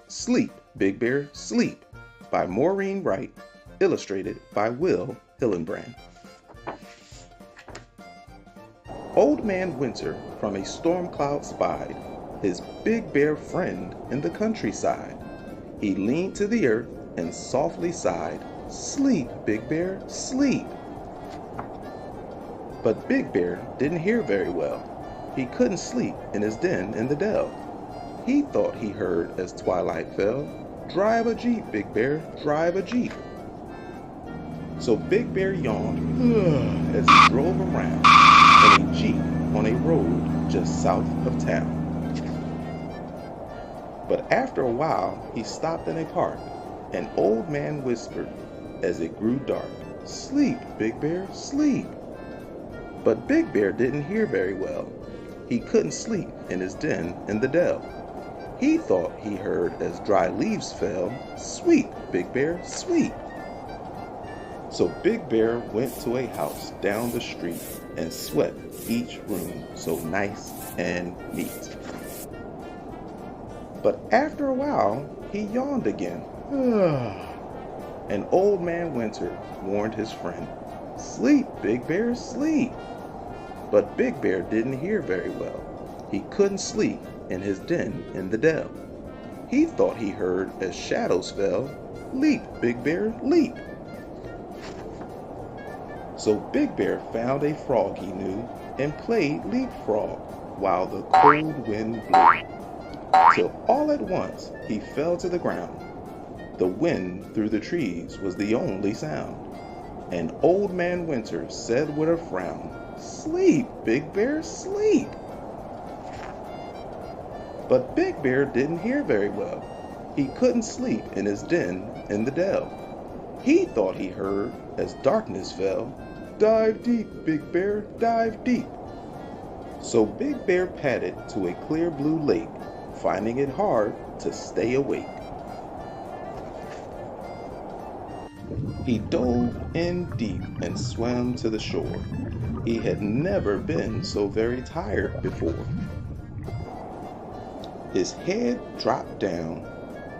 Sleep, Big Bear, Sleep by Maureen Wright, illustrated by Will Hillenbrand. Old Man Winter from a storm cloud spied his big bear friend in the countryside. He leaned to the earth and softly sighed, "Sleep, Big Bear, sleep." But Big Bear didn't hear very well. He couldn't sleep in his den in the dell. He thought he heard as twilight fell, "Drive a Jeep, Big Bear, drive a Jeep." So Big Bear yawned as he drove around in a Jeep on a road just south of town. But after a while, he stopped in a park. An old man whispered as it grew dark, "Sleep, Big Bear, sleep." But Big Bear didn't hear very well. He couldn't sleep in his den in the dell. He thought he heard as dry leaves fell, "Sweep, Big Bear, sweep." So Big Bear went to a house down the street and swept each room so nice and neat. But after a while, he yawned again. And Old Man Winter warned his friend, "Sleep, Big Bear, sleep." But Big Bear didn't hear very well. He couldn't sleep in his den in the dell. He thought he heard as shadows fell, "Leap, Big Bear, leap." So Big Bear found a frog he knew and played leapfrog while the cold wind blew, till all at once he fell to the ground. The wind through the trees was the only sound, and Old Man Winter said with a frown, "Sleep, Big Bear, sleep." But Big Bear didn't hear very well. He couldn't sleep in his den in the dell. He thought he heard as darkness fell, "Dive deep, Big Bear, dive deep." So Big Bear padded to a clear blue lake, finding it hard to stay awake. He dove in deep and swam to the shore. He had never been so very tired before. His head dropped down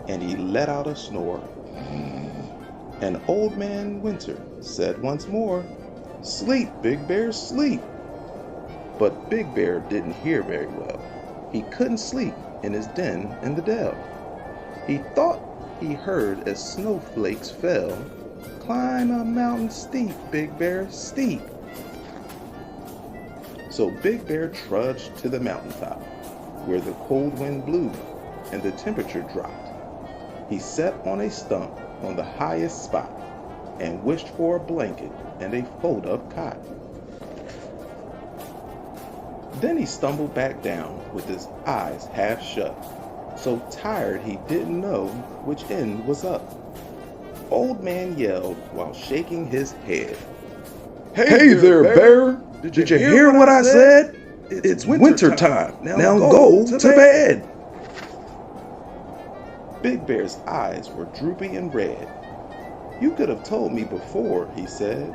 and he let out a snore. And Old Man Winter said once more, "Sleep, Big Bear, sleep." But Big Bear didn't hear very well. He couldn't sleep in his den in the dell. He thought he heard as snowflakes fell, "Climb a mountain steep, Big Bear, steep." So Big Bear trudged to the mountaintop, where the cold wind blew and the temperature dropped. He sat on a stump on the highest spot and wished for a blanket and a fold-up cot. Then he stumbled back down with his eyes half shut, so tired he didn't know which end was up. Old Man yelled while shaking his head, "Hey there, Bear! Did you hear what I said? It's winter time. Now go to bed." Big Bear's eyes were droopy and red. "You could have told me before," he said.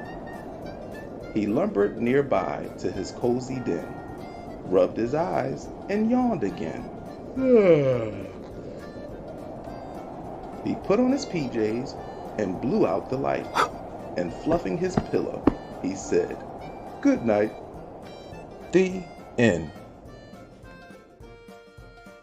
He lumbered nearby to his cozy den, rubbed his eyes, and yawned again. He put on his PJs and blew out the light, and fluffing his pillow, he said, "Good night." The end.